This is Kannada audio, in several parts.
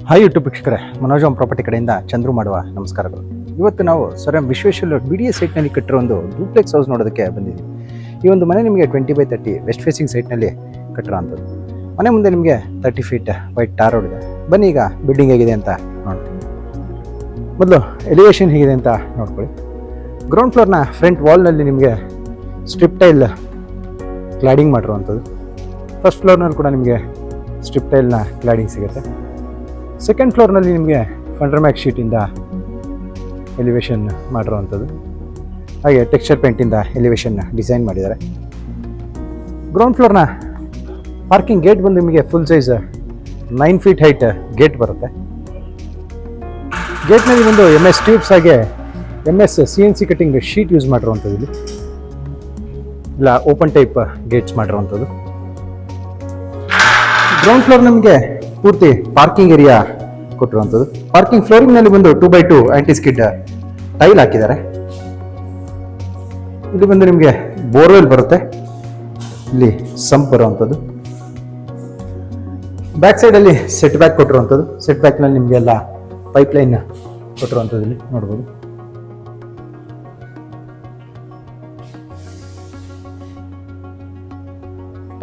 ಹಾಯ್ ಯೂಟ್ಯೂಬ್ ವೀಕ್ಷಕರೇ, ಮನೋಜ್ ಪ್ರಾಪರ್ಟಿ ಕಡೆಯಿಂದ ಚಂದ್ರು ಮಾಡುವ ನಮಸ್ಕಾರಗಳು. ಇವತ್ತು ನಾವು ಸರ್ ವಿಶ್ವೇಶ್ವರ BDA ಸೈಟ್ನಲ್ಲಿ ಕಟ್ಟಿರೋ ಒಂದು ಡೂಪ್ಲೆಕ್ಸ್ ಹೌಸ್ ನೋಡೋದಕ್ಕೆ ಬಂದಿದ್ದೀವಿ. ಈ ಒಂದು ಮನೆ ನಿಮಗೆ 20x30 ವೆಸ್ಟ್ ಫೇಸಿಂಗ್ ಸೈಟ್ನಲ್ಲಿ ಕಟ್ಟಿರೋ ಅಂಥದ್ದು. ಮನೆ ಮುಂದೆ ನಿಮಗೆ 30 ಫೀಟ್ ವೈಟ್ ಟಾರ್ ರೋಡ್ ಇದೆ. ಬನ್ನಿ ಈಗ ಬಿಲ್ಡಿಂಗ್ ಹೇಗಿದೆ ಅಂತ ನೋಡ್ತೀವಿ. ಮೊದಲು ಎಲಿವೇಶನ್ ಹೇಗಿದೆ ಅಂತ ನೋಡ್ಕೊಳ್ಳಿ. ಗ್ರೌಂಡ್ ಫ್ಲೋರ್ನ ಫ್ರಂಟ್ ವಾಲ್ನಲ್ಲಿ ನಿಮಗೆ ಸ್ಟ್ರಿಪ್ ಟೈಲ್ ಕ್ಲಾಡಿಂಗ್ ಮಾಡಿರುವಂಥದ್ದು. ಫಸ್ಟ್ ಫ್ಲೋರ್ನಲ್ಲಿ ಕೂಡ ನಿಮಗೆ ಸ್ಟ್ರಿಪ್ ಟೈಲ್ನ ಕ್ಲಾಡಿಂಗ್ ಸಿಗುತ್ತೆ. ಸೆಕೆಂಡ್ ಫ್ಲೋರ್ನಲ್ಲಿ ನಿಮಗೆ ಫಂಡರ್ಮ್ಯಾಕ್ ಶೀಟಿಂದ ಎಲಿವೇಶನ್ ಮಾಡಿರುವಂಥದ್ದು. ಹಾಗೆ ಟೆಕ್ಸ್ಚರ್ ಪೇಂಟಿಂದ ಎಲಿವೇಶನ್ ಡಿಸೈನ್ ಮಾಡಿದ್ದಾರೆ. ಗ್ರೌಂಡ್ ಫ್ಲೋರ್ನ ಪಾರ್ಕಿಂಗ್ ಗೇಟ್ ಬಂದು ನಿಮಗೆ full size 9 feet height gate ಬರುತ್ತೆ. ಗೇಟ್ನಲ್ಲಿ ಒಂದು MS ಟ್ಯೂಬ್ಸ್ ಹಾಗೆ MS CNC cutting sheet use ಮಾಡಿರುವಂಥದ್ದು. ಇಲ್ಲಿ ಇಲ್ಲ ಓಪನ್ ಟೈಪ್ ಗೇಟ್ಸ್ ಮಾಡಿರುವಂಥದ್ದು. ಗ್ರೌಂಡ್ ಫ್ಲೋರ್ ನಮಗೆ ಪೂರ್ತಿ ಪಾರ್ಕಿಂಗ್ ಏರಿಯಾ ಕೊಟ್ಟಿರುವಂಥದ್ದು. ಪಾರ್ಕಿಂಗ್ ಫ್ಲೋರಿಂಗ್ನಲ್ಲಿ ಬಂದು 2x2 ಆಂಟಿ ಸ್ಕಿಡ್ ಟೈಲ್ ಹಾಕಿದ್ದಾರೆ. ಇಲ್ಲಿ ಬಂದು ನಿಮಗೆ ಬೋರ್ವೆಲ್ ಬರುತ್ತೆ. ಇಲ್ಲಿ ಸಂಪ್ ಬರುವಂಥದ್ದು. ಬ್ಯಾಕ್ ಸೈಡಲ್ಲಿ ಸೆಟ್ ಬ್ಯಾಕ್ ಕೊಟ್ಟಿರುವಂಥದ್ದು. ಸೆಟ್ ಬ್ಯಾಕ್ನಲ್ಲಿ ನಿಮಗೆಲ್ಲ ಪೈಪ್ ಲೈನ್ ಕೊಟ್ಟಿರುವಂಥದ್ದು ಇಲ್ಲಿ ನೋಡ್ಬೋದು.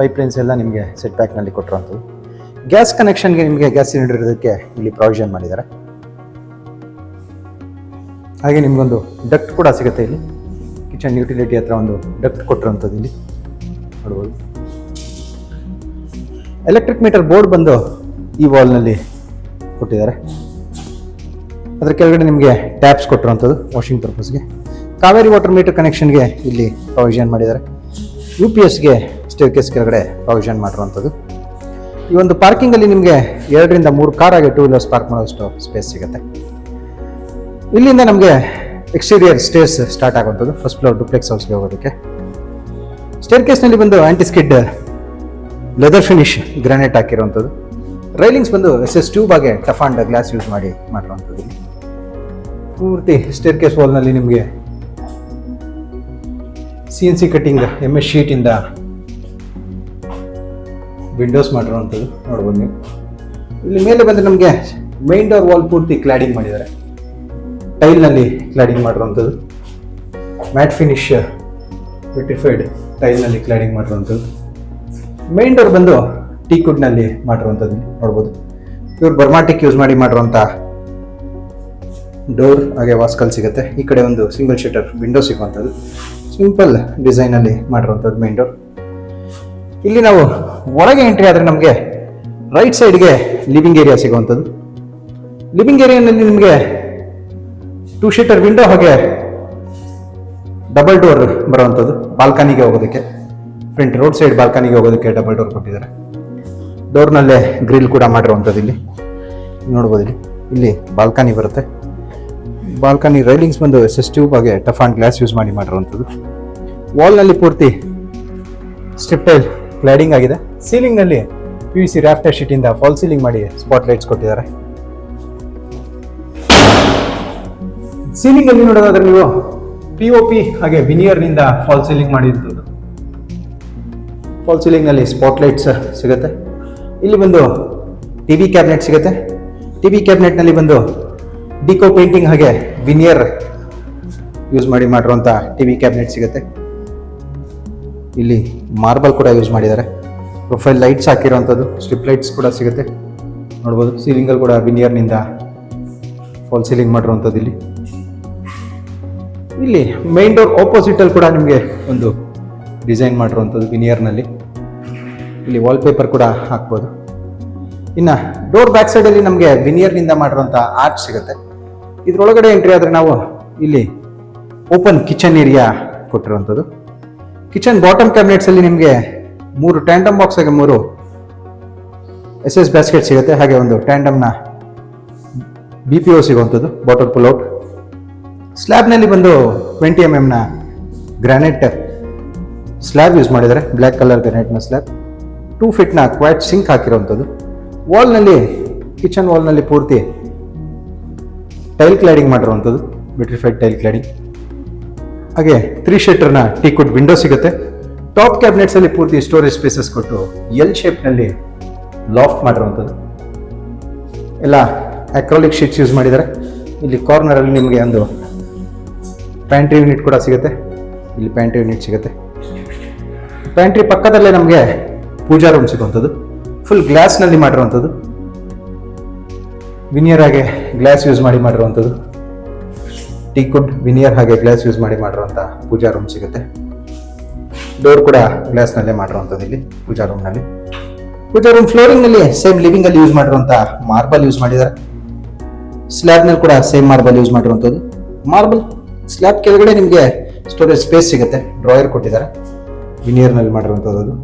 ಪೈಪ್ ಲೈನ್ಸ್ ಎಲ್ಲ ನಿಮಗೆ ಸೆಟ್ ಬ್ಯಾಕ್ನಲ್ಲಿ ಕೊಟ್ಟಿರುವಂಥದ್ದು. ಗ್ಯಾಸ್ ಕನೆಕ್ಷನ್ಗೆ ನಿಮಗೆ ಗ್ಯಾಸ್ ಸಿಲಿಂಡರ್ ಇರೋದಕ್ಕೆ ಇಲ್ಲಿ ಪ್ರಾವಿಷನ್ ಮಾಡಿದ್ದಾರೆ. ಹಾಗೆ ನಿಮಗೊಂದು ಡಕ್ಟ್ ಕೂಡ ಸಿಗುತ್ತೆ. ಇಲ್ಲಿ ಕಿಚನ್ ಯುಟಿಲಿಟಿ ಹತ್ರ ಒಂದು ಡಕ್ಟ್ ಕೊಟ್ಟಿರೋಂಥದ್ದು ಇಲ್ಲಿ ನೋಡ್ಬೋದು. ಎಲೆಕ್ಟ್ರಿಕ್ ಮೀಟರ್ ಬೋರ್ಡ್ ಬಂದು ಈ ವಾಲ್ನಲ್ಲಿ ಕೊಟ್ಟಿದ್ದಾರೆ. ಅದರ ಕೆಳಗಡೆ ನಿಮಗೆ ಟ್ಯಾಪ್ಸ್ ಕೊಟ್ಟಿರೋಂಥದ್ದು ವಾಷಿಂಗ್ ಪರ್ಪಸ್ಗೆ. ಕಾವೇರಿ ವಾಟರ್ ಮೀಟರ್ ಕನೆಕ್ಷನ್ಗೆ ಇಲ್ಲಿ ಪ್ರಾವಿಷನ್ ಮಾಡಿದ್ದಾರೆ. UPSಗೆ ಸ್ಟೇರ್ಕೇಸ್ ಕೆಳಗಡೆ ಪ್ರಾವಿಷನ್ ಮಾಡಿರುವಂಥದ್ದು. ಈ ಒಂದು ಪಾರ್ಕಿಂಗಲ್ಲಿ ನಿಮಗೆ 2 ರಿಂದ 3 ಕಾರ್ ಹಾಗೆ 2 ವೀಲರ್ಸ್ ಪಾರ್ಕ್ ಮಾಡೋಷ್ಟು ಸ್ಪೇಸ್ ಸಿಗುತ್ತೆ. ಇಲ್ಲಿಂದ ನಮಗೆ ಎಕ್ಸ್ಟೀರಿಯರ್ ಸ್ಟೇರ್ಸ್ ಸ್ಟಾರ್ಟ್ ಆಗುವಂಥದ್ದು ಫಸ್ಟ್ ಫ್ಲೋರ್ ಡೂಪ್ಲೆಕ್ಸ್ ಹೌಸ್ಗೆ ಹೋಗೋದಕ್ಕೆ. ಸ್ಟೇರ್ ಕೇಸ್ನಲ್ಲಿ ಬಂದು anti skid leather finish granite ಹಾಕಿರುವಂಥದ್ದು. ರೈಲಿಂಗ್ಸ್ ಬಂದು SS ಟ್ಯೂಬ್ ಹಾಗೆ ಟಫ್ ಅಂಡ್ ಗ್ಲಾಸ್ ಯೂಸ್ ಮಾಡಿರುವಂಥದ್ದು. ಪೂರ್ತಿ ಸ್ಟೇರ್ ಕೇಸ್ ವಾಲ್ನಲ್ಲಿ ನಿಮಗೆ CNC ಕಟ್ಟಿಂಗ್ MS ಶೀಟಿಂದ ವಿಂಡೋಸ್ ಮಾಡಿರುವಂಥದ್ದು ನೋಡ್ಬೋದು ನೀವು. ಇಲ್ಲಿ ಮೇಲೆ ಬಂದರೆ ನಮಗೆ ಮೈನ್ ಡೋರ್ ವಾಲ್ ಪೂರ್ತಿ ಕ್ಲಾಡಿಂಗ್ ಮಾಡಿದ್ದಾರೆ. ಟೈಲ್ನಲ್ಲಿ ಕ್ಲಾಡಿಂಗ್ ಮಾಡಿರುವಂಥದ್ದು. ಮ್ಯಾಟ್ ಫಿನಿಶ್ ವಿಟ್ರಿಫೈಡ್ ಟೈಲ್ನಲ್ಲಿ ಕ್ಲಾಡಿಂಗ್ ಮಾಡಿರುವಂಥದ್ದು. ಮೈನ್ ಡೋರ್ ಬಂದು ಟೀಕುಡ್ನಲ್ಲಿ ಮಾಡಿರುವಂಥದ್ದು ನೋಡ್ಬೋದು. ಇವ್ರು ಬರ್ಮಾಟಿಕ್ ಯೂಸ್ ಮಾಡಿರುವಂಥ ಡೋರ್ ಹಾಗೆ ವಾಸ್ಕಲ್ ಸಿಗುತ್ತೆ. ಈ ಕಡೆ ಒಂದು ಸಿಂಗಲ್ ಶಟರ್ ವಿಂಡೋ ಸಿಗುವಂಥದ್ದು. ಸಿಂಪಲ್ ಡಿಸೈನಲ್ಲಿ ಮಾಡಿರುವಂಥದ್ದು ಮೈನ್ ಡೋರ್. ಇಲ್ಲಿ ನಾವು ಒಳಗೆ ಎಂಟ್ರಿ ಆದರೆ ನಮಗೆ ರೈಟ್ ಸೈಡ್ಗೆ ಲಿವಿಂಗ್ ಏರಿಯಾ ಸಿಗುವಂಥದ್ದು. ಲಿವಿಂಗ್ ಏರಿಯಾನಲ್ಲಿ ನಿಮಗೆ 2 ಶೀಟರ್ ವಿಂಡೋ ಹಾಗೆ ಡಬಲ್ ಡೋರ್ ಬರುವಂಥದ್ದು. ಬಾಲ್ಕನಿಗೆ ಹೋಗೋದಕ್ಕೆ ಫ್ರಂಟ್ ರೋಡ್ ಸೈಡ್ ಬಾಲ್ಕನಿಗೆ ಹೋಗೋದಕ್ಕೆ ಡಬಲ್ ಡೋರ್ ಕೊಟ್ಟಿದ್ದಾರೆ. ಡೋರ್ನಲ್ಲೇ ಗ್ರಿಲ್ ಕೂಡ ಮಾಡಿರುವಂಥದ್ದು ಇಲ್ಲಿ ನೋಡ್ಬೋದು. ಇಲ್ಲಿ ಬಾಲ್ಕನಿ ಬರುತ್ತೆ. ಬಾಲ್ಕನಿ ರೈಲಿಂಗ್ಸ್ ಬಂದು SS ಟ್ಯೂಬ್ ಹಾಗೆ ಟಫ್ ಅಂಡ್ ಗ್ಲಾಸ್ ಯೂಸ್ ಮಾಡಿರುವಂಥದ್ದು. ವಾಲ್ನಲ್ಲಿ ಪೂರ್ತಿ ಸ್ಟ್ರಿಪ್ ಟೈಲ್ ಕ್ಲಾಡಿಂಗ್ ಆಗಿದೆ. ಸೀಲಿಂಗ್ನಲ್ಲಿ PVC ರಾಫ್ಟರ್ ಶೀಟಿಂದ ಫಾಲ್ ಸೀಲಿಂಗ್ ಮಾಡಿ ಸ್ಪಾಟ್ ಲೈಟ್ಸ್ ಕೊಟ್ಟಿದ್ದಾರೆ. ಸೀಲಿಂಗ್ ಅಲ್ಲಿ ನೋಡೋದಾದ್ರೆ ನೀವು POP ಹಾಗೆ ವಿನಿಯರ್ನಿಂದ ಫಾಲ್ ಸೀಲಿಂಗ್ ಮಾಡಿದ್ದು. ಫಾಲ್ ಸೀಲಿಂಗ್ ನಲ್ಲಿ ಸ್ಪಾಟ್ ಲೈಟ್ಸ್ ಸಿಗುತ್ತೆ. ಇಲ್ಲಿ ಬಂದು TV ಕ್ಯಾಬಿನೆಟ್ ಸಿಗುತ್ತೆ. TV ಕ್ಯಾಬಿನೆಟ್ ನಲ್ಲಿ ಬಂದು ಡಿಕೋ ಪೇಂಟಿಂಗ್ ಹಾಗೆ ವಿನಿಯರ್ ಯೂಸ್ ಮಾಡಿರುವಂಥ TV ಕ್ಯಾಬಿನೆಟ್ ಸಿಗುತ್ತೆ. ಇಲ್ಲಿ ಮಾರ್ಬಲ್ ಕೂಡ ಯೂಸ್ ಮಾಡಿದ್ದಾರೆ. ಪ್ರೊಫೈಲ್ ಲೈಟ್ಸ್ ಹಾಕಿರುವಂಥದ್ದು. ಸ್ಟ್ರಿಪ್ ಲೈಟ್ಸ್ ಕೂಡ ಸಿಗುತ್ತೆ ನೋಡ್ಬೋದು. ಸೀಲಿಂಗಲ್ಲಿ ಕೂಡ ವಿನಿಯರ್ನಿಂದ ಫಾಲ್ ಸೀಲಿಂಗ್ ಮಾಡಿರುವಂಥದ್ದು. ಇಲ್ಲಿ ಮೈನ್ ಡೋರ್ ಆಪೋಸಿಟಲ್ಲಿ ಕೂಡ ನಿಮಗೆ ಒಂದು ಡಿಸೈನ್ ಮಾಡಿರುವಂಥದ್ದು ವಿನಿಯರ್ನಲ್ಲಿ. ಇಲ್ಲಿ ವಾಲ್ಪೇಪರ್ ಕೂಡ ಹಾಕ್ಬೋದು. ಇನ್ನು ಡೋರ್ ಬ್ಯಾಕ್ ಸೈಡಲ್ಲಿ ನಮಗೆ ವಿನಿಯರ್ನಿಂದ ಮಾಡಿರುವಂಥ ಆರ್ಚ್ ಸಿಗುತ್ತೆ. ಇದರೊಳಗಡೆ ಎಂಟ್ರಿ ಆದರೆ ನಾವು ಇಲ್ಲಿ ಓಪನ್ ಕಿಚನ್ ಏರಿಯಾ ಕೊಟ್ಟಿರುವಂಥದ್ದು. ಕಿಚನ್ ಬಾಟಮ್ ಕ್ಯಾಬಿನೆಟ್ಸ್ ಅಲ್ಲಿ ನಿಮಗೆ 3 ಟ್ಯಾಂಡಮ್ ಬಾಕ್ಸ್ ಹಾಗೆ 3 SS ಬ್ಯಾಸ್ಕೆಟ್ ಸಿಗುತ್ತೆ. ಹಾಗೆ ಒಂದು ಟ್ಯಾಂಡಮ್ನ BPO ಸಿಗುವಂಥದ್ದು ಬಾಟಲ್ ಪುಲ್ಔಟ್. ಸ್ಲ್ಯಾಬ್ನಲ್ಲಿ ಬಂದು 20 mm ಗ್ರಾನೈಟ್ ಸ್ಲ್ಯಾಬ್ ಯೂಸ್ ಮಾಡಿದ್ದಾರೆ. ಬ್ಲ್ಯಾಕ್ ಕಲರ್ ಗ್ರಾನೈಟ್ನ ಸ್ಲ್ಯಾಬ್. 2 ಫೀಟ್ನ ಕ್ವಾಟ್ ಸಿಂಕ್ ಹಾಕಿರುವಂಥದ್ದು. ವಾಲ್ನಲ್ಲಿ ಕಿಚನ್ ವಾಲ್ನಲ್ಲಿ ಪೂರ್ತಿ ಟೈಲ್ ಕ್ಲಾಡಿಂಗ್ ಮಾಡಿರುವಂಥದ್ದು. Vitrified tile cladding. ಹಾಗೆ 3 ಶೀಟರ್ನ ಟೀಕುಡ್ ವಿಂಡೋ ಸಿಗುತ್ತೆ. ಟಾಪ್ ಕ್ಯಾಬಿನೆಟ್ಸ್ ಅಲ್ಲಿ ಪೂರ್ತಿ ಸ್ಟೋರೇಜ್ ಸ್ಪೇಸಸ್ ಕೊಟ್ಟು L ಶೇಪ್ನಲ್ಲಿ ಲಾಫ್ಟ್ ಮಾಡಿರುವಂಥದ್ದು. ಎಲ್ಲ ಅಕ್ರಾಲಿಕ್ ಶೀಟ್ಸ್ ಯೂಸ್ ಮಾಡಿದ್ದಾರೆ. ಇಲ್ಲಿ ಕಾರ್ನರಲ್ಲಿ ನಿಮಗೆ ಒಂದು ಪ್ಯಾಂಟ್ರಿ ಯೂನಿಟ್ ಕೂಡ ಸಿಗುತ್ತೆ. ಇಲ್ಲಿ ಪ್ಯಾಂಟ್ರಿ ಯೂನಿಟ್ ಸಿಗುತ್ತೆ. ಪ್ಯಾಂಟ್ರಿ ಪಕ್ಕದಲ್ಲೇ ನಮಗೆ ಪೂಜಾ ರೂಮ್ ಸಿಗುವಂಥದ್ದು, ಫುಲ್ ಗ್ಲಾಸ್ನಲ್ಲಿ ಮಾಡಿರುವಂಥದ್ದು, ವಿನಿಯರ್ ಹಾಗೆ ಗ್ಲಾಸ್ ಯೂಸ್ ಮಾಡಿರುವಂಥದ್ದು, ಟೀಕುಡ್ ವಿನಿಯರ್ ಹಾಗೆ ಗ್ಲಾಸ್ ಯೂಸ್ ಮಾಡಿರುವಂಥ ಪೂಜಾ ರೂಮ್ ಸಿಗುತ್ತೆ. ಡೋರ್ ಕೂಡ ಗ್ಲಾಸ್ನಲ್ಲೇ ಮಾಡಿರುವಂಥದ್ದು ಇಲ್ಲಿ ಪೂಜಾ ರೂಮ್ನಲ್ಲಿ. ಪೂಜಾ ರೂಮ್ ಫ್ಲೋರಿಂಗ್ನಲ್ಲಿ ಸೇಮ್ ಲಿವಿಂಗಲ್ಲಿ ಯೂಸ್ ಮಾಡಿರುವಂಥ ಮಾರ್ಬಲ್ ಯೂಸ್ ಮಾಡಿದ್ದಾರೆ. ಸ್ಲ್ಯಾಬ್ನಲ್ಲಿ ಕೂಡ ಸೇಮ್ ಮಾರ್ಬಲ್ ಯೂಸ್ ಮಾಡಿರುವಂಥದ್ದು. ಮಾರ್ಬಲ್ ಸ್ಲ್ಯಾಬ್ ಕೆಳಗಡೆ ನಿಮಗೆ ಸ್ಟೋರೇಜ್ ಸ್ಪೇಸ್ ಸಿಗುತ್ತೆ. ಡ್ರಾಯರ್ ಕೊಟ್ಟಿದ್ದಾರೆ, ವಿನಿಯರ್ನಲ್ಲಿ ಮಾಡಿರುವಂಥದ್ದು.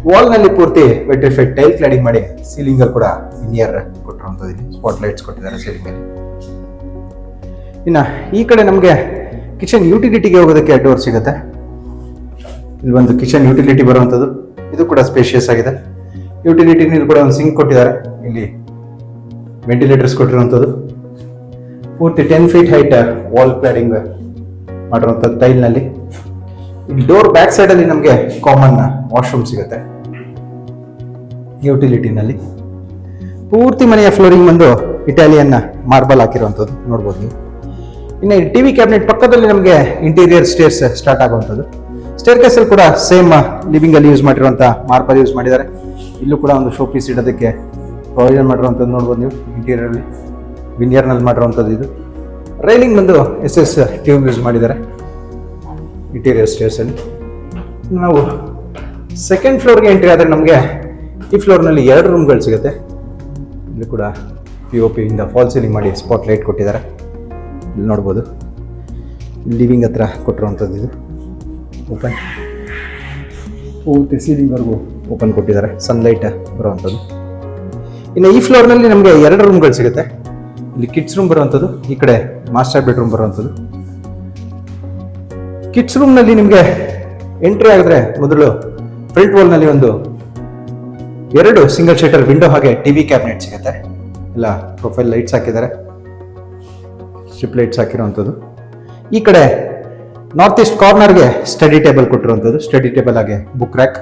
ವಾಲ್ನಲ್ಲಿ ಪೂರ್ತಿ ವೆಟ್ರಿಫೈಡ್ ಟೈಲ್ ಕ್ಲಾಡಿಂಗ್ ಮಾಡಿ ಸೀಲಿಂಗಲ್ಲಿ ಕೂಡ ವಿನಿಯರ್ ಕೊಟ್ಟಿರುವಂಥದ್ದು. ಇಲ್ಲಿ ಸ್ಪಾಟ್ ಲೈಟ್ಸ್ ಕೊಟ್ಟಿದ್ದಾರೆ ಸೀಲಿಂಗಲ್ಲಿ. ಇನ್ನು ಈ ಕಡೆ ನಮಗೆ ಕಿಚನ್ ಯುಟಿಲಿಟಿಗೆ ಹೋಗೋದಕ್ಕೆ ಡೋರ್ ಸಿಗುತ್ತೆ. ಇಲ್ಲಿ ಒಂದು ಕಿಚನ್ ಯುಟಿಲಿಟಿ ಬರುವಂಥದ್ದು, ಇದು ಕೂಡ ಸ್ಪೇಷಿಯಸ್ ಆಗಿದೆ. ಯುಟಿಲಿಟಿನಲ್ಲಿ ಕೂಡ ಒಂದು ಸಿಂಕ್ ಕೊಟ್ಟಿದ್ದಾರೆ. ಇಲ್ಲಿ ವೆಂಟಿಲೇಟರ್ಸ್ ಕೊಟ್ಟಿರುವಂಥದ್ದು. ಪೂರ್ತಿ 10 feet ಹೈಟ್ ವಾಲ್ ಕ್ಲಾಡಿಂಗ್ ಮಾಡಿರುವಂಥದ್ದು ಟೈಲ್ನಲ್ಲಿ. ಇಲ್ಲಿ ಡೋರ್ ಬ್ಯಾಕ್ ಸೈಡಲ್ಲಿ ನಮಗೆ ಕಾಮನ್ ವಾಶ್ರೂಮ್ ಸಿಗುತ್ತೆ ಯುಟಿಲಿಟಿನಲ್ಲಿ. ಪೂರ್ತಿ ಮನೆಯ ಫ್ಲೋರಿಂಗ್ ಬಂದು ಇಟಾಲಿಯನ್ ಮಾರ್ಬಲ್ ಹಾಕಿರುವಂಥದ್ದು ನೋಡ್ಬೋದು ನೀವು. ಇನ್ನು ಟಿವಿ ಕ್ಯಾಬಿನೆಟ್ ಪಕ್ಕದಲ್ಲಿ ನಮಗೆ ಇಂಟೀರಿಯರ್ ಸ್ಟೇರ್ಸ್ ಸ್ಟಾರ್ಟ್ ಆಗುವಂಥದ್ದು. ಸ್ಟೇರ್ ಕೇಸಲ್ಲಿ ಕೂಡ ಸೇಮ್ ಲಿವಿಂಗ್ ಅಲ್ಲಿ ಯೂಸ್ ಮಾಡಿರುವಂಥ ಮಾರ್ಬಲ್ ಯೂಸ್ ಮಾಡಿದ್ದಾರೆ. ಇಲ್ಲೂ ಕೂಡ ಒಂದು ಶೋ ಪೀಸ್ ಇಡೋದಕ್ಕೆ ಪ್ರೊವಿಷನ್ ಮಾಡಿರುವಂಥದ್ದು ನೋಡ್ಬೋದು ನೀವು. ಇಂಟೀರಿಯರ್ ಅಲ್ಲಿ ವಿನಿಯರ್ನಲ್ಲಿ ಮಾಡಿರುವಂಥದ್ದು. ಇದು ರೈಲಿಂಗ್ ಬಂದು SS ಟ್ಯೂಬ್ ಯೂಸ್ ಮಾಡಿದ್ದಾರೆ ಇಂಟೀರಿಯರ್ ಸ್ಟೇರ್ಸ್ ಅಲ್ಲಿ. ನಾವು ಸೆಕೆಂಡ್ ಫ್ಲೋರ್ಗೆ ಎಂಟ್ರಿ ಆದರೆ ನಮಗೆ ಈ ಫ್ಲೋರ್ನಲ್ಲಿ 2 ರೂಮ್ಗಳು ಸಿಗುತ್ತೆ. ಇಲ್ಲಿ ಕೂಡ POP ಇಂದ ಫಾಲ್ ಸೀಲಿಂಗ್ ಮಾಡಿ ಸ್ಪಾಟ್ ಲೈಟ್ ಕೊಟ್ಟಿದ್ದಾರೆ. ಇಲ್ಲಿ ನೋಡ್ಬೋದು ಲಿವಿಂಗ್ ಹತ್ರ ಕೊಟ್ಟಿರುವಂಥದ್ದು. ಇದು ಓಪನ್ ಪೂರ್ತಿ ಸೀಲಿಂಗ್ವರೆಗೂ ಓಪನ್ ಕೊಟ್ಟಿದ್ದಾರೆ, ಸನ್ಲೈಟ್ ಬರುವಂಥದ್ದು. ಇನ್ನು ಈ ಫ್ಲೋರ್ನಲ್ಲಿ ನಮಗೆ 2 ರೂಮ್ಗಳು ಸಿಗುತ್ತೆ. ಇಲ್ಲಿ ಕಿಡ್ಸ್ ರೂಮ್ ಬರುವಂಥದ್ದು, ಈ ಕಡೆ ಮಾಸ್ಟರ್ ಬೆಡ್ರೂಮ್ ಬರುವಂಥದ್ದು. ಕಿಡ್ಸ್ ರೂಮ್ನಲ್ಲಿ ನಿಮಗೆ ಎಂಟ್ರಿ ಆಗಿದ್ರೆ ಮೊದಲು ಫ್ರಂಟ್ ವಾಲ್ನಲ್ಲಿ ಒಂದು 2 ಸಿಂಗಲ್ ಶಟರ್ ವಿಂಡೋ ಹಾಗೆ ಟಿವಿ ಕ್ಯಾಬಿನೆಟ್ ಸಿಗುತ್ತೆ. ಎಲ್ಲ ಪ್ರೊಫೈಲ್ ಲೈಟ್ಸ್ ಹಾಕಿದ್ದಾರೆ, ಸ್ಟ್ರಿಪ್ ಲೈಟ್ಸ್ ಹಾಕಿರುವಂಥದ್ದು. ಈ ಕಡೆ ನಾರ್ತ್ ಈಸ್ಟ್ ಕಾರ್ನರ್ಗೆ ಸ್ಟಡಿ ಟೇಬಲ್ ಕೊಟ್ಟಿರುವಂಥದ್ದು. ಸ್ಟಡಿ ಟೇಬಲ್ ಹಾಗೆ ಬುಕ್ ರ್ಯಾಕ್.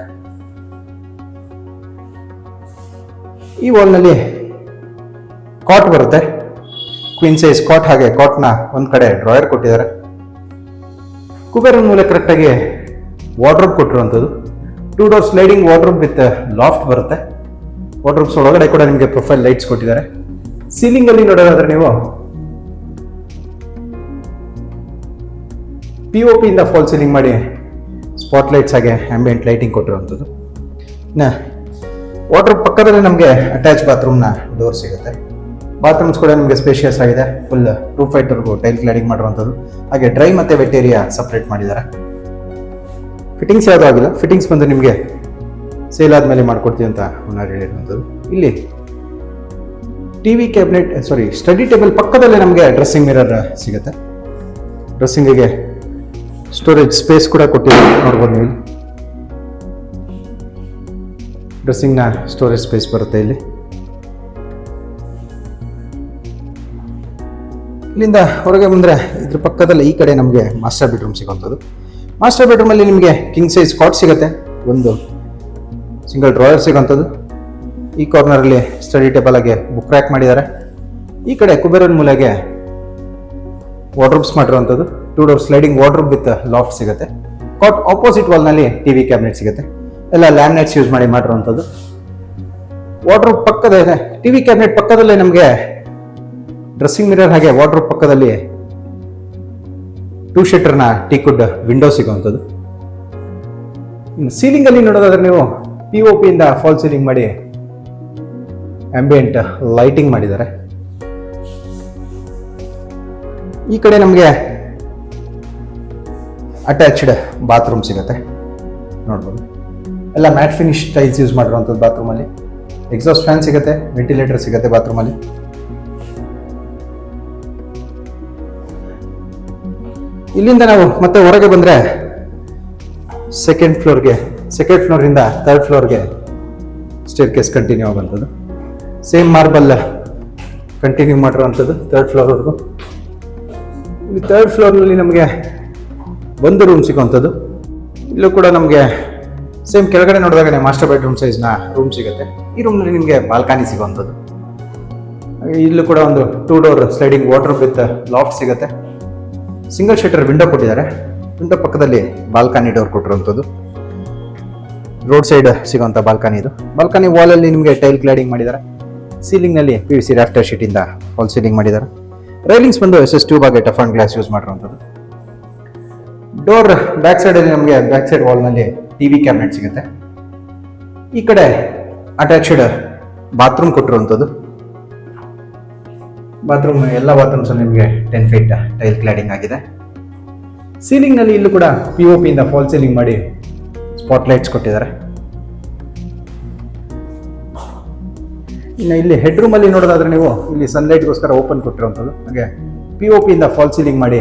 ಈ ವಾಲ್ನಲ್ಲಿ ಕಾಟ್ ಬರುತ್ತೆ, ಕ್ವೀನ್ ಸೈಜ್ ಕಾಟ್. ಹಾಗೆ ಕಾಟ್ನ ಒಂದ್ ಕಡೆ ಡ್ರಾಯರ್ ಕೊಟ್ಟಿದ್ದಾರೆ. ಕುಬೇರನ್ ಮೂಲೆ ಕರೆಕ್ಟಾಗಿ ವಾರ್ಡ್ರೋಬ್ ಕೊಟ್ಟಿರುವಂಥದ್ದು. 2 door sliding wardrobe with loft ಬರುತ್ತೆ. ವಾರ್ಡ್ರೋಬ್ಸ್ ಒಳಗಡೆ ಕೂಡ ನಿಮಗೆ ಪ್ರೊಫೈಲ್ ಲೈಟ್ಸ್ ಕೊಟ್ಟಿದ್ದಾರೆ. ಸೀಲಿಂಗ್ ಅಲ್ಲಿ ನೋಡೋದಾದ್ರೆ ನೀವು POP ಇಂದ ಫಾಲ್ ಸೀಲಿಂಗ್ ಮಾಡಿ ಸ್ಪಾಟ್ ಲೈಟ್ಸ್ ಹಾಗೆ ಆಂಬಿಯಂಟ್ ಲೈಟಿಂಗ್ ಕೊಟ್ಟಿರುವಂಥದ್ದು. ಇನ್ನು ವಾರ್ಡ್ರೋಬ್ ಪಕ್ಕದಲ್ಲಿ ನಮಗೆ ಅಟ್ಯಾಚ್ ಬಾತ್ರೂಮ್ನ ಡೋರ್ ಸಿಗುತ್ತೆ. ಬಾತ್ರೂಮ್ಸ್ ಕೂಡ ನಿಮಗೆ ಸ್ಪೇಷಿಯಸ್ ಆಗಿದೆ. ಫುಲ್ 2 feet ಟೈಲ್ ಕ್ಲಾಡಿಂಗ್ ಮಾಡಿರುವಂಥದ್ದು. ಹಾಗೆ ಡ್ರೈ ಮತ್ತೆ ವೆಟ್ ಏರಿಯಾ ಸಪ್ರೇಟ್ ಮಾಡಿದ್ದಾರೆ. ಫಿಟ್ಟಿಂಗ್ಸ್ ಯಾವುದೂ ಆಗಿಲ್ಲ. ಫಿಟ್ಟಿಂಗ್ಸ್ ಬಂದು ನಿಮಗೆ ಸೇಲ್ ಆದಮೇಲೆ ಮಾಡ್ಕೊಡ್ತೀವಿ ಅಂತ ಓನರ್ ಹೇಳಿರುವಂಥದ್ದು. ಇಲ್ಲಿ ಟಿವಿ ಕ್ಯಾಬಿನೆಟ್ ಸ್ಟಡಿ ಟೇಬಲ್ ಪಕ್ಕದಲ್ಲೇ ನಮಗೆ ಡ್ರೆಸ್ಸಿಂಗ್ ಮಿರರ್ ಸಿಗುತ್ತೆ. ಡ್ರೆಸ್ಸಿಂಗಿಗೆ ಸ್ಟೋರೇಜ್ ಸ್ಪೇಸ್ ಕೂಡ ಕೊಟ್ಟಿದ್ದಾರೆ ನೋಡ್ಬೋದು ನೀವು. ಡ್ರೆಸ್ಸಿಂಗ್ನ ಸ್ಟೋರೇಜ್ ಸ್ಪೇಸ್ ಬರುತ್ತೆ ಇಲ್ಲಿ. ಇಲ್ಲಿಂದ ಹೊರಗೆ ಬಂದರೆ ಇದ್ರ ಪಕ್ಕದಲ್ಲಿ ಈ ಕಡೆ ನಮಗೆ ಮಾಸ್ಟರ್ ಬೆಡ್ರೂಮ್ ಸಿಗುವಂಥದ್ದು. ಮಾಸ್ಟರ್ ಬೆಡ್ರೂಮಲ್ಲಿ ನಿಮಗೆ ಕಿಂಗ್ ಸೈಜ್ ಕಾಟ್ ಸಿಗುತ್ತೆ, ಒಂದು ಸಿಂಗಲ್ ಡ್ರಾಯರ್ ಸಿಗುವಂಥದ್ದು. ಈ ಕಾರ್ನರಲ್ಲಿ ಸ್ಟಡಿ ಟೇಬಲ್ ಆಗಿ ಬುಕ್ ರ್ಯಾಕ್ ಮಾಡಿದ್ದಾರೆ. ಈ ಕಡೆ ಕುಬೇರನ್ ಮೂಲೆಗೆ ವಾರ್ಡ್ರೋಬ್ಸ್ ಮಾಡಿರುವಂಥದ್ದು. 2 door sliding wardrobe with loft ಸಿಗುತ್ತೆ. ಕಾಟ್ ಆಪೋಸಿಟ್ ವಾಲ್ನಲ್ಲಿ ಟಿವಿ ಕ್ಯಾಬಿನೆಟ್ ಸಿಗುತ್ತೆ. ಎಲ್ಲ ಲ್ಯಾಮಿನೇಟ್ಸ್ ಯೂಸ್ ಮಾಡಿರುವಂಥದ್ದು. ವಾರ್ಡ್ರೋಬ್ ಪಕ್ಕದ ಟಿವಿ ಕ್ಯಾಬಿನೆಟ್ ಪಕ್ಕದಲ್ಲೇ ನಮಗೆ ಡ್ರೆಸ್ಸಿಂಗ್ ಮಿರರ್ ಹಾಗೆ ವಾರ್ಡ್ರೋಬ್ ಪಕ್ಕದಲ್ಲಿ 2 ಶಟರ್ನ ಟೀಕುಡ್ ವಿಂಡೋ ಸಿಗುವಂಥದ್ದು. ಇನ್ನು ಸೀಲಿಂಗ್ ಅಲ್ಲಿ ನೋಡೋದಾದ್ರೆ ನೀವು POP ಇಂದ ಫಾಲ್ ಸೀಲಿಂಗ್ ಮಾಡಿ ಆಂಬಿಯಂಟ್ ಲೈಟಿಂಗ್ ಮಾಡಿದ್ದಾರೆ. ಈ ಕಡೆ ನಮಗೆ ಅಟ್ಯಾಚ್ಡ್ ಬಾತ್ರೂಮ್ ಸಿಗುತ್ತೆ ನೋಡ್ಬೋದು. ಎಲ್ಲ ಮ್ಯಾಟ್ ಫಿನಿಶ್ ಟೈಲ್ಸ್ ಯೂಸ್ ಮಾಡಿರುವಂಥದ್ದು. ಬಾತ್ರೂಮಲ್ಲಿ ಎಕ್ಸಾಸ್ಟ್ ಫ್ಯಾನ್ ಸಿಗುತ್ತೆ, ವೆಂಟಿಲೇಟರ್ ಸಿಗುತ್ತೆ ಬಾತ್ರೂಮಲ್ಲಿ. ಇಲ್ಲಿಂದ ನಾವು ಮತ್ತೆ ಹೊರಗೆ ಬಂದರೆ ಸೆಕೆಂಡ್ ಫ್ಲೋರಿಂದ 3rd ಫ್ಲೋರ್ಗೆ ಸ್ಟೇರ್ ಕೇಸ್ ಕಂಟಿನ್ಯೂ ಆಗುವಂಥದ್ದು. ಸೇಮ್ ಮಾರ್ಬಲ್ ಕಂಟಿನ್ಯೂ ಮಾಡಿರುವಂಥದ್ದು 3rd ಫ್ಲೋರ್ವರೆಗೂ. ಇಲ್ಲಿ 3rd ಫ್ಲೋರ್ನಲ್ಲಿ ನಮಗೆ ಒಂದು ರೂಮ್ ಸಿಗುವಂಥದ್ದು. ಇಲ್ಲೂ ಕೂಡ ನಮಗೆ ಸೇಮ್ ಕೆಳಗಡೆ ನೋಡಿದಾಗ ಮಾಸ್ಟರ್ ಬೆಡ್ರೂಮ್ ಸೈಜ್ನ ರೂಮ್ ಸಿಗುತ್ತೆ. ಈ ರೂಮ್ನಲ್ಲಿ ನಿಮಗೆ ಬಾಲ್ಕನಿ ಸಿಗುವಂಥದ್ದು. ಇಲ್ಲೂ ಕೂಡ ಒಂದು 2 door sliding water with loft ಸಿಗುತ್ತೆ. ಸಿಂಗಲ್ ಶಟರ್ ವಿಂಡೋ ಕೊಟ್ಟಿದ್ದಾರೆ. ವಿಂಡೋ ಪಕ್ಕದಲ್ಲಿ ಬಾಲ್ಕನಿ ಡೋರ್ ಕೊಟ್ಟಿರುವಂಥದ್ದು. ರೋಡ್ ಸೈಡ್ ಸಿಗುವಂಥ ಬಾಲ್ಕನಿ ಇದು. ಬಾಲ್ಕನಿ ವಾಲಲ್ಲಿ ನಿಮಗೆ ಟೈಲ್ ಕ್ಲಾಡಿಂಗ್ ಮಾಡಿದ್ದಾರೆ. ಸೀಲಿಂಗ್ನಲ್ಲಿ PVC ರಾಫ್ಟರ್ ಶೀಟಿಂದ ಫಾಲ್ ಸೀಲಿಂಗ್ ಮಾಡಿದ್ದಾರೆ. ರೈಲಿಂಗ್ಸ್ ಬಂದು SS ಟ್ಯೂಬ್ ಆಗಿ ಟಫ್ ಅಂಡ್ ಗ್ಲಾಸ್ ಯೂಸ್ ಮಾಡಿರುವಂಥದ್ದು. ಡೋರ್ ಬ್ಯಾಕ್ ಸೈಡಲ್ಲಿ ನಮಗೆ ಬ್ಯಾಕ್ ಸೈಡ್ ವಾಲ್ನಲ್ಲಿ TV ಕ್ಯಾಬಿನೆಟ್ ಸಿಗುತ್ತೆ. ಈ ಕಡೆ ಅಟ್ಯಾಚ್ಡ್ ಬಾತ್ರೂಮ್ ಕೊಟ್ಟಿರುವಂಥದ್ದು. ಬಾತ್ರೂಮ್ ಎಲ್ಲ ಬಾತ್ರೂಮ್ಸ್ ನಿಮಗೆ 10 ಫೀಟ್ ಟೈಲ್ ಕ್ಲಾಡಿಂಗ್ ಆಗಿದೆ. ಸೀಲಿಂಗ್ ನಲ್ಲಿ ಇಲ್ಲೂ ಕೂಡ POP ಇಂದ ಫಾಲ್ ಸೀಲಿಂಗ್ ಮಾಡಿ ಸ್ಪಾಟ್ ಲೈಟ್ಸ್ ಕೊಟ್ಟಿದ್ದಾರೆ. ಇನ್ನು ಇಲ್ಲಿ ಹೆಡ್ ರೂಮ್ ಅಲ್ಲಿ ನೋಡೋದಾದ್ರೆ ನೀವು ಇಲ್ಲಿ ಸನ್ಲೈಟ್ ಗೋಸ್ಕರ ಓಪನ್ ಕೊಟ್ಟಿರುವಂಥದ್ದು. ಹಾಗೆ POP ಇಂದ ಫಾಲ್ ಸೀಲಿಂಗ್ ಮಾಡಿ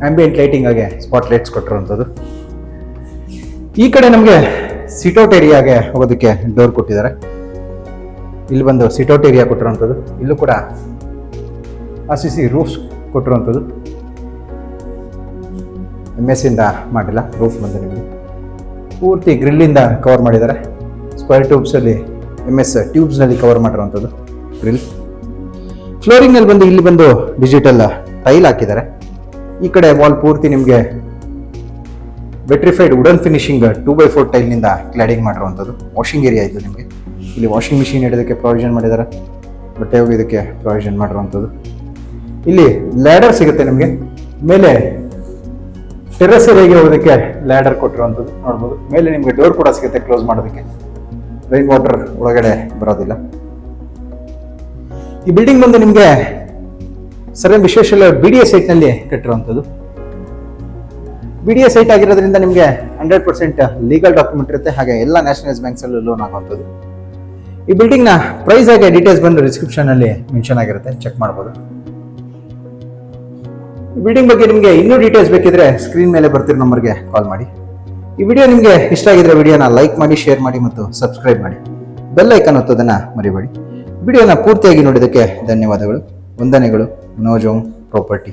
ಆಂಬಿಯಂಟ್ ಲೈಟಿಂಗ್ ಆಗಿ ಸ್ಪಾಟ್ ಲೈಟ್ಸ್ ಕೊಟ್ಟಿರುವಂಥದ್ದು. ಈ ಕಡೆ ನಮಗೆ ಸಿಟೌಟ್ ಏರಿಯಾಗೆ ಹೋಗೋದಕ್ಕೆ ಡೋರ್ ಕೊಟ್ಟಿದ್ದಾರೆ. ಇಲ್ಲಿ ಬಂದು ಸಿಟೌಟ್ ಏರಿಯಾ ಕೊಟ್ಟಿರುವಂಥದ್ದು. ಇಲ್ಲೂ ಕೂಡ RCC ರೂಫ್ಸ್ ಕೊಟ್ಟಿರುವಂಥದ್ದು. MS ಇಂದ ಮಾಡಿಲ್ಲ ರೂಫ್ ಬಂದು ನಿಮಗೆ ಪೂರ್ತಿ ಗ್ರಿಲ್ಲಿಂದ ಕವರ್ ಮಾಡಿದ್ದಾರೆ. ಸ್ಕ್ವೇರ್ ಟ್ಯೂಬ್ಸಲ್ಲಿ MS ಟ್ಯೂಬ್ಸ್ನಲ್ಲಿ ಕವರ್ ಮಾಡಿರುವಂಥದ್ದು ಗ್ರಿಲ್. ಫ್ಲೋರಿಂಗ್ನಲ್ಲಿ ಬಂದು ಇಲ್ಲಿ ಬಂದು ಡಿಜಿಟಲ್ ಟೈಲ್ ಹಾಕಿದ್ದಾರೆ. ಈ ಕಡೆ ವಾಲ್ ಪೂರ್ತಿ ನಿಮಗೆ ವೆಟ್ರಿಫೈಡ್ ವುಡನ್ ಫಿನಿಶಿಂಗ್ 2x4 ಟೈಲ್ನಿಂದ ಕ್ಲಾಡಿಂಗ್ ಮಾಡಿರುವಂಥದ್ದು. ವಾಷಿಂಗ್ ಏರಿಯಾ ಇದು ನಿಮಗೆ. ಇಲ್ಲಿ ವಾಷಿಂಗ್ ಮಿಷಿನ್ ಇಡೋದಕ್ಕೆ ಪ್ರೊವಿಷನ್ ಮಾಡಿದ್ದಾರೆ. ಬಟ್ಟೆ ಒಗೆಯೋದಕ್ಕೆ ಪ್ರೊವಿಷನ್ ಮಾಡಿರುವಂಥದ್ದು. ಇಲ್ಲಿ ಲ್ಯಾಡರ್ ಸಿಗುತ್ತೆ ನಿಮಗೆ. ಮೇಲೆ ಟೆರೆಸ್ ಏರಿಯಾಗೆ ಹೋಗೋದಕ್ಕೆ ಲ್ಯಾಡರ್ ಕೊಟ್ಟಿರುವಂಥದ್ದು ನೋಡ್ಬೋದು. ಮೇಲೆ ನಿಮಗೆ ಡೋರ್ ಕೂಡ ಸಿಗುತ್ತೆ ಕ್ಲೋಸ್ ಮಾಡೋದಕ್ಕೆ. ರೈನ್ ವಾಟರ್ ಒಳಗಡೆ ಬರೋದಿಲ್ಲ. ಈ ಬಿಲ್ಡಿಂಗ್ ಬಂದು ನಿಮಗೆ ಸರ್ ವಿಶ್ವೇಶ್ವರ BDA ಸೈಟ್ನಲ್ಲಿ ಕಟ್ಟಿರುವಂಥದ್ದು. BDA ಸೈಟ್ ಆಗಿರೋದ್ರಿಂದ ನಿಮಗೆ 100% ಲೀಗಲ್ ಡಾಕ್ಯುಮೆಂಟ್ ಇರುತ್ತೆ. ಹಾಗೆ ಎಲ್ಲ ನ್ಯಾಷನಲೈಸ್ ಬ್ಯಾಂಕ್ಸಲ್ಲೂ ಲೋನ್ ಆಗುವಂಥದ್ದು. ಈ ಬಿಲ್ಡಿಂಗ್ನ ಪ್ರೈಸ್ ಆಗಿ ಡೀಟೇಲ್ಸ್ ಬಂದು ಡಿಸ್ಕ್ರಿಪ್ಷನ್ ಅಲ್ಲಿ ಮೆನ್ಷನ್ ಆಗಿರುತ್ತೆ, ಚೆಕ್ ಮಾಡ್ಬೋದು. ಈ ಬಿಲ್ಡಿಂಗ್ ಬಗ್ಗೆ ನಿಮಗೆ ಇನ್ನೂ ಡೀಟೇಲ್ಸ್ ಬೇಕಿದ್ರೆ ಸ್ಕ್ರೀನ್ ಮೇಲೆ ಬರ್ತಿರೋ ನಂಬರ್ಗೆ ಕಾಲ್ ಮಾಡಿ. ಈ ವಿಡಿಯೋ ನಿಮಗೆ ಇಷ್ಟ ಆಗಿದ್ರೆ ವಿಡಿಯೋನ ಲೈಕ್ ಮಾಡಿ, ಶೇರ್ ಮಾಡಿ ಮತ್ತು ಸಬ್ಸ್ಕ್ರೈಬ್ ಮಾಡಿ. ಬೆಲ್ ಐಕಾನ್ ಒತ್ತೋದನ್ನ ಮರಿಬೇಡಿ. ವಿಡಿಯೋನ ಪೂರ್ತಿಯಾಗಿ ನೋಡಿದ್ದಕ್ಕೆ ಧನ್ಯವಾದಗಳು. ವಂದನೆಗಳು. ಮನೋಜ್ ಓಂ ಪ್ರಾಪರ್ಟಿ.